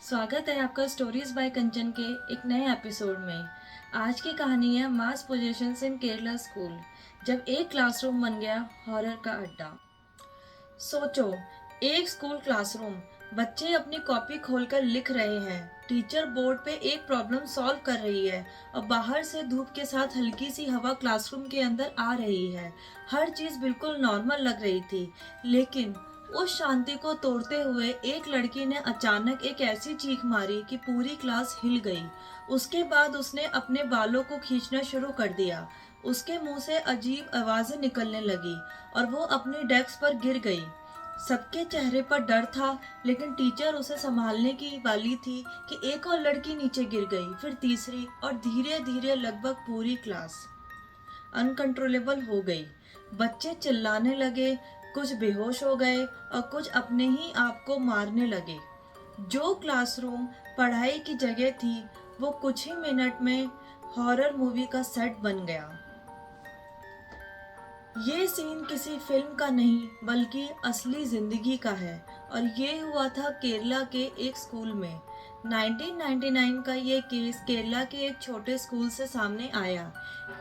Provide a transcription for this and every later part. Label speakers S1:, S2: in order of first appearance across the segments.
S1: स्वागत है आपका स्टोरीज बाय कंचन के एक नए एपिसोड में। आज की कहानी है मास पोजेशंस इन केरला स्कूल, जब एक क्लासरूम बन गया हॉरर का अड्डा। सोचो, एक स्कूल क्लासरूम, बच्चे अपनी कॉपी खोलकर लिख रहे हैं, टीचर बोर्ड पे एक प्रॉब्लम सॉल्व कर रही है और बाहर से धूप के साथ हल्की सी हवा क्लासरूम के अंदर आ रही है। हर चीज बिल्कुल नॉर्मल लग रही थी, लेकिन उस शांति को तोड़ते हुए एक लड़की ने अचानक एक ऐसी चीख मारी कि पूरी क्लास हिल गई। उसके बाद उसने अपने बालों को खींचना शुरू कर दिया। उसके मुंह से अजीब आवाजें निकलने लगी और वो अपनी डेस्क पर गिर गई। सबके चेहरे पर डर था, लेकिन टीचर उसे संभालने की वाली थी कि एक और लड़की नीचे गिर गई, फिर तीसरी, और धीरे धीरे लगभग पूरी क्लास अनकंट्रोलेबल हो गई। बच्चे चिल्लाने लगे, कुछ बेहोश हो गए और कुछ अपने ही आप को मारने लगे। जो क्लासरूम पढ़ाई की जगह थी, वो कुछ ही मिनट में हॉरर मूवी का सेट बन गया। ये सीन किसी फिल्म का नहीं बल्कि असली जिंदगी का है, और ये हुआ था केरला के एक स्कूल में। 1999 का ये केस केरला के एक छोटे स्कूल से सामने आया।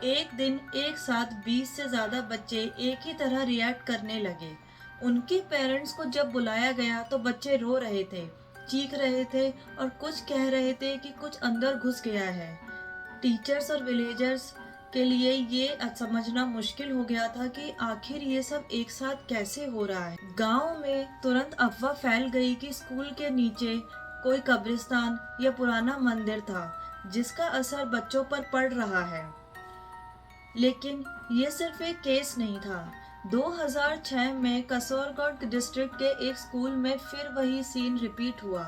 S1: एक दिन एक साथ 20 से ज़्यादा बच्चे एक ही तरह रिएक्ट करने लगे। उनके पेरेंट्स को जब बुलाया गया तो बच्चे रो रहे थे, चीख रहे थे और कुछ कह रहे थे कि कुछ अंदर घुस गया है। टीचर्स और विलेजर्स के लिए ये समझना मुश्किल हो गया था कि आखिर ये सब एक साथ कैसे हो रहा है। गांव में तुरंत अफवाह फैल गई कि स्कूल के नीचे कोई कब्रिस्तान या पुराना मंदिर था, जिसका असर बच्चों पर पड़ रहा है। लेकिन ये सिर्फ एक केस नहीं था। 2006 में कसौरगढ़ डिस्ट्रिक्ट के एक स्कूल में फिर वही सीन रिपीट हुआ।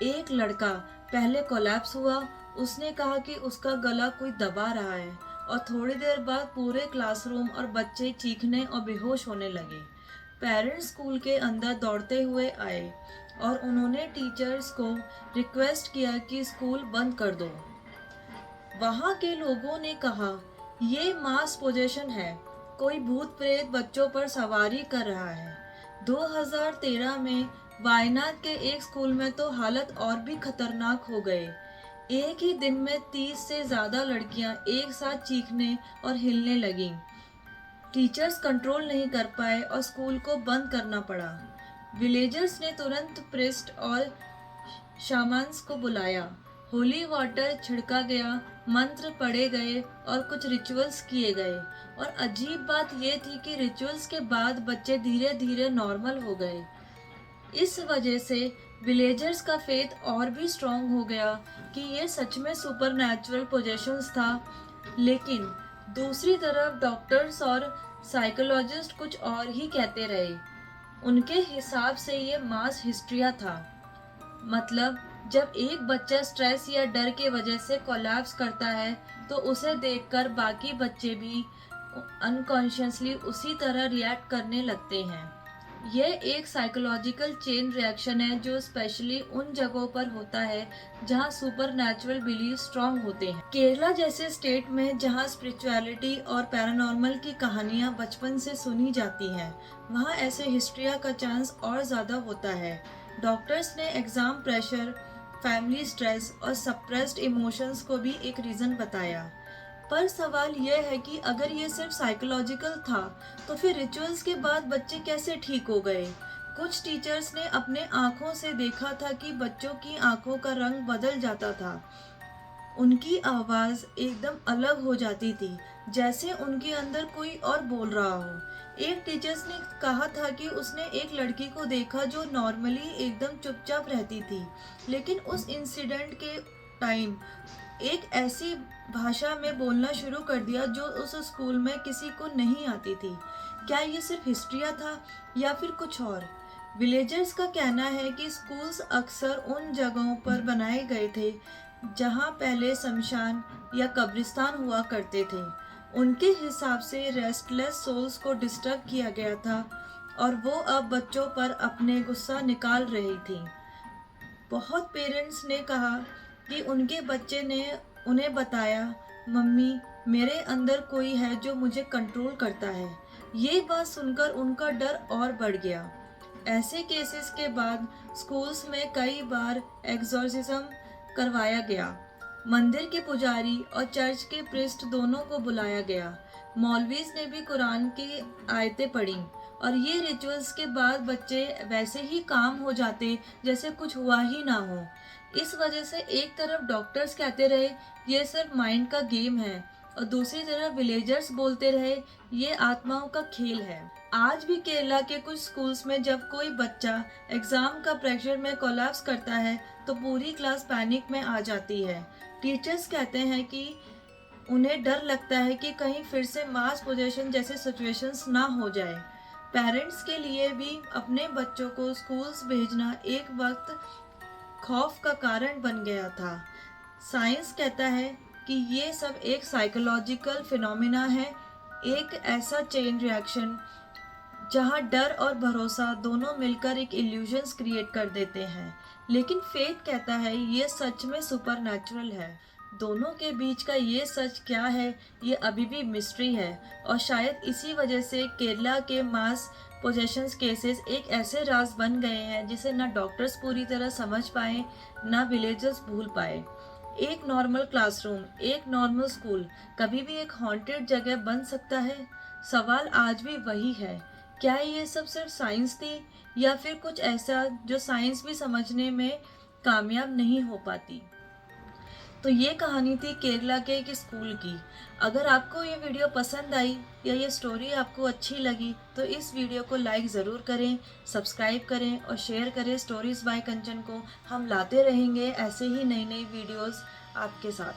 S1: एक लड़का पहले कोलैप्स हुआ। उसने कहा कि उसका गला कोई दबा रहा है, और थोड़ी देर बाद पूरे क्लासरूम और बच्चे चीखने और बेहोश होने लगे। पेरेंट्स स्कूल के अंदर दौड़ते हुए आए और उन्होंने टीचर्स को रिक्वेस्ट किया कि स्कूल बंद कर दो। वहाँ के लोगों ने कहा, ये मास पोजेशन है, कोई भूत प्रेत बच्चों पर सवारी कर रहा है। 2013 में वायनाड के एक स्कूल में तो हालत और भी खतरनाक हो गए। एक ही दिन में 30 से ज्यादा लड़कियां एक साथ चीखने और हिलने लगीं। टीचर्स कंट्रोल नहीं कर पाए और स्कूल को बंद करना पड़ा। विलेजर्स ने तुरंत प्रीस्ट और शामन्स को बुलाया। होली वाटर छिड़का गया, मंत्र पढ़े गए और कुछ रिचुअल्स किए गए। और अजीब बात यह थी कि रिचुअल्स के बाद बच्चे धीरे धीरे नॉर्मल हो गए। इस वजह से विलेजर्स का फेथ और भी स्ट्रांग हो गया कि ये सच में सुपर नेचुरल पोजेशंस था। लेकिन दूसरी तरफ डॉक्टर्स और साइकोलॉजिस्ट कुछ और ही कहते रहे। उनके हिसाब से ये मास हिस्ट्रिया था। मतलब, जब एक बच्चा स्ट्रेस या डर के वजह से कोलैप्स करता है तो उसे देखकर बाकी बच्चे भी अनकॉन्शियसली उसी तरह रिएक्ट करने लगते हैं। यह एक साइकोलॉजिकल चेन रिएक्शन है जो स्पेशली उन जगहों पर होता है जहां सुपर नेचुरल बिलीफ स्ट्रांग होते हैं। केरला जैसे स्टेट में जहां स्पिरिचुअलिटी और पैरानॉर्मल की कहानियां बचपन से सुनी जाती हैं, वहां ऐसे हिस्ट्रिया का चांस और ज़्यादा होता है। डॉक्टर्स ने एग्जाम प्रेशर, फैमिली स्ट्रेस और सप्रेस्ड इमोशंस को भी एक रीज़न बताया। पर सवाल यह है कि अगर ये सिर्फ साइकोलॉजिकल था तो फिर रिचुअल्स के बाद बच्चे कैसे ठीक हो गए? कुछ टीचर्स ने अपने आँखों से देखा था कि बच्चों की आँखों का रंग बदल जाता था, उनकी आवाज़ एकदम अलग हो जाती थी, जैसे उनके अंदर कोई और बोल रहा हो। एक टीचर्स ने कहा था कि उसने एक लड़की को देखा जो नॉर्मली एकदम चुपचाप रहती थी, लेकिन उस इंसिडेंट के टाइम एक ऐसी भाषा में बोलना शुरू कर दिया जो उस स्कूल में किसी को नहीं आती थी। क्या ये सिर्फ हिस्ट्रिया था या फिर कुछ और? विलेजर्स का कहना है कि स्कूल्स अक्सर उन जगहों पर बनाए गए थे जहां पहले शमशान या कब्रिस्तान हुआ करते थे। उनके हिसाब से रेस्टलेस सोल्स को डिस्टर्ब किया गया था और वो अब बच्चों पर अपने गुस्सा निकाल रही थी। बहुत पेरेंट्स ने कहा कि उनके बच्चे ने उन्हें बताया, मम्मी, मेरे अंदर कोई है जो मुझे कंट्रोल करता है। ये बात सुनकर उनका डर और बढ़ गया। ऐसे केसेस के बाद स्कूल्स में कई बार एग्जॉर्सिज्म करवाया गया। मंदिर के पुजारी और चर्च के प्रिस्ट दोनों को बुलाया गया। मौलवीज ने भी कुरान की आयतें पढ़ी और ये रिचुअल्स के बाद बच्चे वैसे ही काम हो जाते जैसे कुछ हुआ ही ना हो। इस वजह से एक तरफ डॉक्टर्स कहते रहे ये सिर्फ माइंड का गेम है और दूसरी तरफ विलेजर्स बोलते रहे ये आत्माओं का खेल है। आज भी केरला के कुछ स्कूल्स में जब कोई बच्चा एग्जाम का प्रेशर में कोलैप्स करता है तो पूरी क्लास पैनिक में आ जाती है। टीचर्स कहते हैं कि उन्हें डर लगता है कि कहीं फिर से मास पोजेशन जैसे सिचुएशंस ना हो जाए। पेरेंट्स के लिए भी अपने बच्चों को स्कूल्स भेजना एक वक्त खौफ का कारण बन गया था। साइंस कहता है कि ये सब एक साइकोलॉजिकल फिनोमिना है, एक ऐसा चेन रिएक्शन जहाँ डर और भरोसा दोनों मिलकर एक इल्यूजन्स क्रिएट कर देते हैं। लेकिन फेथ कहता है ये सच में सुपरनैचुरल है। दोनों के बीच का ये सच क्या है ये अभी भी मिस्ट्री है और शायद इसी वजह से केरला के मास पोजेशंस केसेस एक ऐसे राज बन गए हैं जिसे ना डॉक्टर्स पूरी तरह समझ पाए ना विलेजर्स भूल पाए। एक नॉर्मल क्लासरूम, एक नॉर्मल स्कूल कभी भी एक हॉन्टेड जगह बन सकता है। सवाल आज भी वही है, क्या ये सब सिर्फ साइंस थी या फिर कुछ ऐसा जो साइंस भी समझने में कामयाब नहीं हो पाती। तो ये कहानी थी केरला के एक स्कूल की। अगर आपको ये वीडियो पसंद आई या ये स्टोरी आपको अच्छी लगी तो इस वीडियो को लाइक ज़रूर करें, सब्सक्राइब करें और शेयर करें। स्टोरीज बाय कंचन को हम लाते रहेंगे ऐसे ही नई नई वीडियोस आपके साथ।